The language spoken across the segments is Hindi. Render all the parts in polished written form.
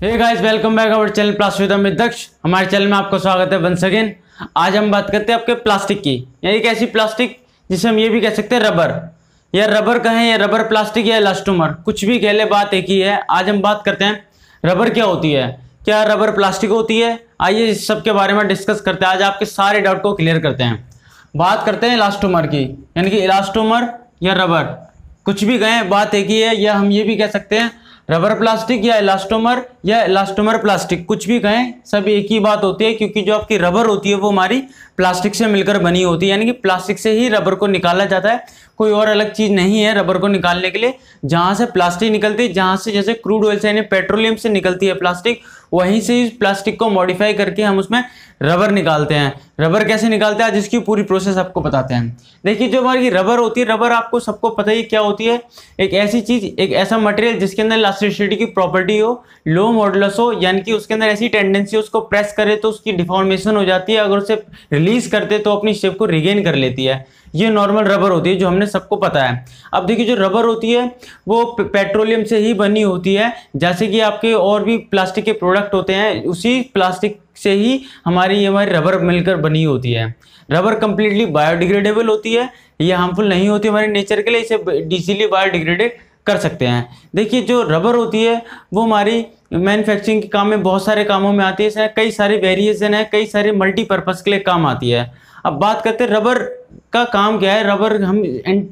Hey guys, welcome back our channel plastic with Amit Daksh. हमारे चैनल में आपका स्वागत है वंस अगेन। आज हम बात करते हैं आपके प्लास्टिक की, यानी एक ऐसी प्लास्टिक जिसे हम ये भी कह सकते हैं रबर, या रबर कहें या रबर प्लास्टिक या इलास्टोमर, कुछ भी कह ले, बात एक ही है। आज हम बात करते हैं रबर क्या होती है, क्या रबर प्लास्टिक होती है। आइए इस सब के बारे में डिस्कस करते हैं। आज आपके सारे डाउट को क्लियर करते हैं। बात करते हैं इलास्टोमर की, यानी कि इलास्टोमर या रबर, कुछ भी कहें बात एक ही है। या हम ये भी कह सकते हैं रबर प्लास्टिक या इलास्टोमर प्लास्टिक, कुछ भी कहें सब एक ही बात होती है, क्योंकि जो आपकी रबर होती है वो हमारी प्लास्टिक से मिलकर बनी होती है, यानी कि प्लास्टिक से ही रबर को निकाला जाता है। कोई और अलग चीज नहीं है रबर को निकालने के लिए। जहां से प्लास्टिक निकलती है, जहां से जैसे क्रूड ऑयल से यानी पेट्रोलियम से निकलती है प्लास्टिक, वहीं से इस प्लास्टिक को मॉडिफाई करके हम उसमें रबर निकालते हैं। रबर कैसे निकालते हैं, जिसकी पूरी प्रोसेस आपको बताते हैं। देखिए, जो हमारी रबर होती है, रबर आपको सबको पता ही क्या होती है। एक ऐसी चीज, एक ऐसा मटेरियल जिसके अंदर इलास्टिसिटी की प्रॉपर्टी हो, लो मॉडुलस हो, यानी कि उसके अंदर ऐसी टेंडेंसी हो, उसको प्रेस करे तो उसकी डिफॉर्मेशन हो जाती है, अगर उसे रिलीज करते तो अपनी शेप को रिगेन कर लेती है। ये नॉर्मल रबर होती है, जो हमने सबको पता है। अब देखिए, जो रबर होती है वो पेट्रोलियम से ही बनी होती है। जैसे कि आपके और भी प्लास्टिक के प्रोडक्ट होते हैं, उसी प्लास्टिक से ही हमारी रबर मिलकर बनी होती है। रबर कंप्लीटली बायोडिग्रेडेबल होती है, ये हार्मफुल नहीं होती हमारे नेचर के लिए, इसे इजीली बायोडिग्रेडेड कर सकते हैं। देखिए, जो रबर होती है वो हमारी मैन्युफैक्चरिंग के काम में, बहुत सारे कामों में आती है। इसमें कई सारे वेरिएशन है, कई सारे मल्टीपर्पज के लिए काम आती है। अब बात करते हैं रबर का काम क्या है, रबर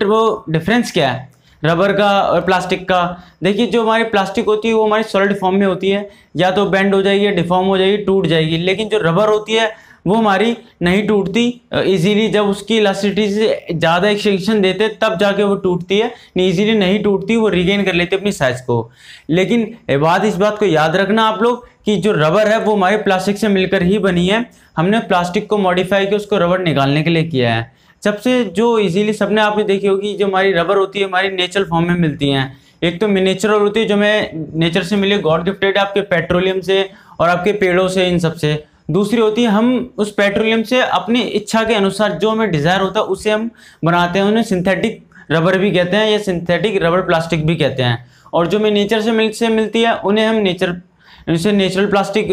वो डिफरेंस क्या है रबर का और प्लास्टिक का। देखिए, जो हमारी प्लास्टिक होती है वो हमारी सॉलिड फॉर्म में होती है, या तो बेंड हो जाएगी, डिफॉर्म हो जाएगी, टूट जाएगी। लेकिन जो रबर होती है वो हमारी नहीं टूटती इजीली। जब उसकी इलास्टिसिटी से ज़्यादा एक्सटेंशन देते तब जाके वो टूटती है, नहीं इजीली नहीं टूटती, वो रिगेन कर लेती है अपनी साइज को। लेकिन इस बात को याद रखना आप लोग कि जो रबर है वो हमारे प्लास्टिक से मिलकर ही बनी है। हमने प्लास्टिक को मॉडिफाई किया, उसको रबर निकालने के लिए किया है। सबसे जो इजीली सबने आपने देखी होगी, जो हमारी रबर होती है हमारी नेचुरल फॉर्म में मिलती हैं। एक तो नेचुरल होती है, जो हमें नेचर से मिली, गॉड गिफ्टेड है, आपके पेट्रोलियम से और आपके पेड़ों से, इन सब से। दूसरी होती है हम उस पेट्रोलियम से अपनी इच्छा के अनुसार जो हमें डिजायर होता है उसे हम बनाते हैं, उन्हें सिंथेटिक रबर भी कहते हैं या सिंथेटिक रबर प्लास्टिक भी कहते हैं। और जो हमें नेचर से मिलती है उन्हें हम नेचुरल प्लास्टिक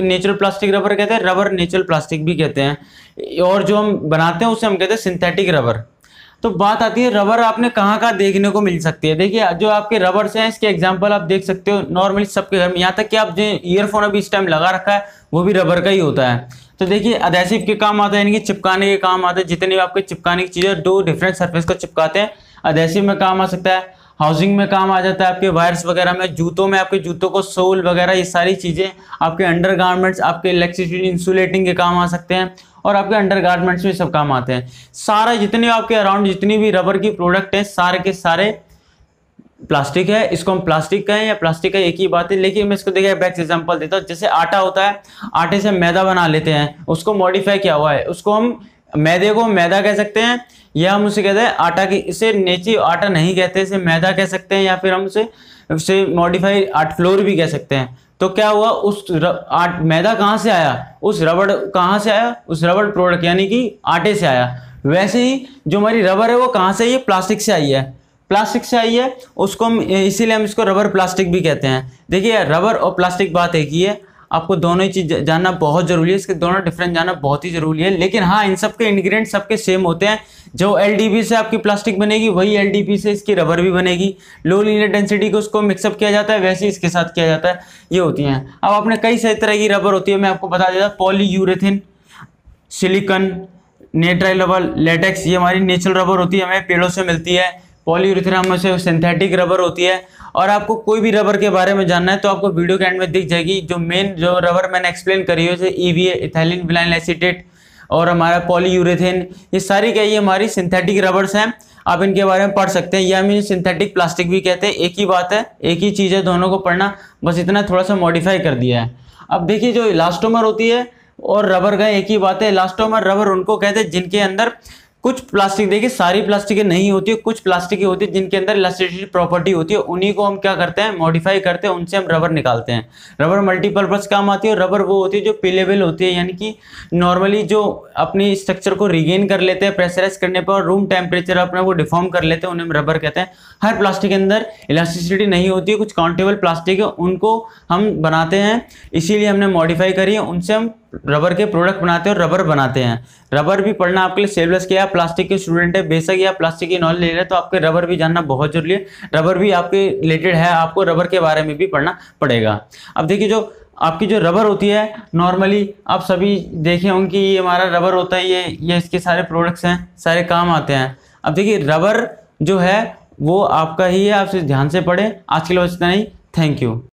रबर कहते हैं, रबर नेचुरल प्लास्टिक भी कहते हैं। और जो हम बनाते हैं उसे हम कहते हैं सिंथेटिक रबर। तो बात आती है रबर आपने कहाँ कहाँ देखने को मिल सकती है। देखिए, जो आपके रबर्स हैं इसके एग्जांपल आप देख सकते हो नॉर्मली सबके घर में, यहाँ तक कि आप जो ईयरफोन अभी इस टाइम लगा रखा है वो भी रबर का ही होता है। तो देखिए, अडेसिव के काम आता है, यानी कि चिपकाने के काम आते हैं। जितने भी आपके चिपकाने की चीज़ें, दो डिफरेंट सरफेस को चिपकाते हैं, अडेसिव में काम आ सकता है। हाउसिंग में काम आ जाता है, आपके वायर्स वगैरह में, जूतों में, आपके जूतों को सोल वगैरह, ये सारी चीज़ें आपके अंडरगारमेंट्स, आपके इलेक्ट्रिसिटी इंसुलेटिंग के काम आ सकते हैं। और आपके अंडरगारमेंट्स में सब काम आते हैं। सारा जितने आपके अराउंड जितनी भी रबर की प्रोडक्ट है, सारे के सारे प्लास्टिक है। इसको हम प्लास्टिक कहें या प्लास्टिक का एक ही बात है। लेकिन मैं इसको देखिए बेस्ट एग्जांपल देता हूँ। जैसे आटा होता है, आटे से मैदा बना लेते हैं, उसको मॉडिफाई किया हुआ है, उसको हम मैदे को मैदा कह सकते हैं, या हम उसे कहते हैं आटा की, इसे नेची आटा नहीं कहते, इसे मैदा कह सकते हैं, या फिर हम उसे मॉडिफाई आट फ्लोर भी कह सकते हैं। तो क्या हुआ, उस मैदा कहाँ से आया, उस रबड़ कहाँ से आया, उस रबड़ प्रोडक्ट यानी कि आटे से आया। वैसे ही जो हमारी रबर है वो कहाँ से आई है, प्लास्टिक से आई है, प्लास्टिक से आई है। उसको हम इसीलिए हम इसको रबर प्लास्टिक भी कहते हैं। देखिए, रबर और प्लास्टिक बात एक ही है, आपको दोनों ही चीज़ जानना बहुत जरूरी है, इसके दोनों डिफरेंस जानना बहुत ही जरूरी है। लेकिन हाँ, इन सब के इंग्रेडिएंट सबके सेम होते हैं। जो LDP से आपकी प्लास्टिक बनेगी वही LDP से इसकी रबर भी बनेगी। लो लीनियर डेंसिटी को उसको मिक्सअप किया जाता है, वैसे ही इसके साथ किया जाता है। ये होती हैं। अब आपने कई सारी तरह की रबर होती है, मैं आपको बता देता। पॉलीयूरेथिन, सिलिकॉन, नेट्राइल रबर, लेटेक्स, ये हमारी नेचुरल रबर होती है, हमें पेड़ों से मिलती है। पॉलीयूरेथिन से सिंथेटिक रबर होती है। और आपको कोई भी रबर के बारे में जानना है तो आपको वीडियो के एंड में दिख जाएगी। जो मेन जो रबर मैंने एक्सप्लेन करी है, जैसे EVA, इथाइलिन विनाइल एसीटेट, और हमारा पॉलीयूरेथिन, ये सारी क्या, ये हमारी सिंथेटिक रबर्स हैं। आप इनके बारे में पढ़ सकते हैं, या हम सिंथेटिक प्लास्टिक भी कहते हैं। एक ही बात है, एक ही चीज़ है, दोनों को पढ़ना, बस इतना थोड़ा सा मॉडिफाई कर दिया है। अब देखिए, जो इलास्टोमर होती है और रबर का एक ही बात है। इलास्टोमर रबर उनको कहते हैं जिनके अंदर कुछ प्लास्टिक, देखिए सारी प्लास्टिक नहीं होती है, कुछ प्लास्टिक होती है जिनके अंदर इलास्टिसिटी प्रॉपर्टी होती है, उन्हीं को हम क्या करते हैं, मॉडिफाई करते हैं, उनसे हम रबर निकालते हैं। रबर मल्टीपर्पज काम आती है, और रबर वो होती है जो पिलेबल होती है, यानी कि नॉर्मली जो अपनी स्ट्रक्चर को रिगेन कर लेते हैं प्रेशराइज करने पर, और रूम टेम्परेचर अपने को डिफॉर्म कर लेते हैं, उन्हें हम रबर कहते हैं। हर प्लास्टिक के अंदर इलास्टिसिटी नहीं होती है, कुछ काउंटेबल प्लास्टिक है उनको हम बनाते हैं, इसीलिए हमने मॉडिफाई करी है, उनसे हम रबर के प्रोडक्ट बनाते हैं और रबर बनाते हैं। रबर भी पढ़ना आपके लिए सिलेबस किया है, प्लास्टिक के स्टूडेंट है, बेशक या प्लास्टिक की नॉलेज ले रहे हैं तो आपके रबर भी जानना बहुत जरूरी है, रबर भी आपके रिलेटेड है, आपको रबर के बारे में भी पढ़ना पड़ेगा। अब देखिए जो आपकी जो रबर होती है, नॉर्मली आप सभी देखे होंगे कि ये हमारा रबर होता है, ये इसके सारे प्रोडक्ट्स हैं, सारे काम आते हैं। अब देखिए रबर जो है वो आपका ही है, आप ध्यान से पढ़ें। आज के लिए बस इतना ही, थैंक यू।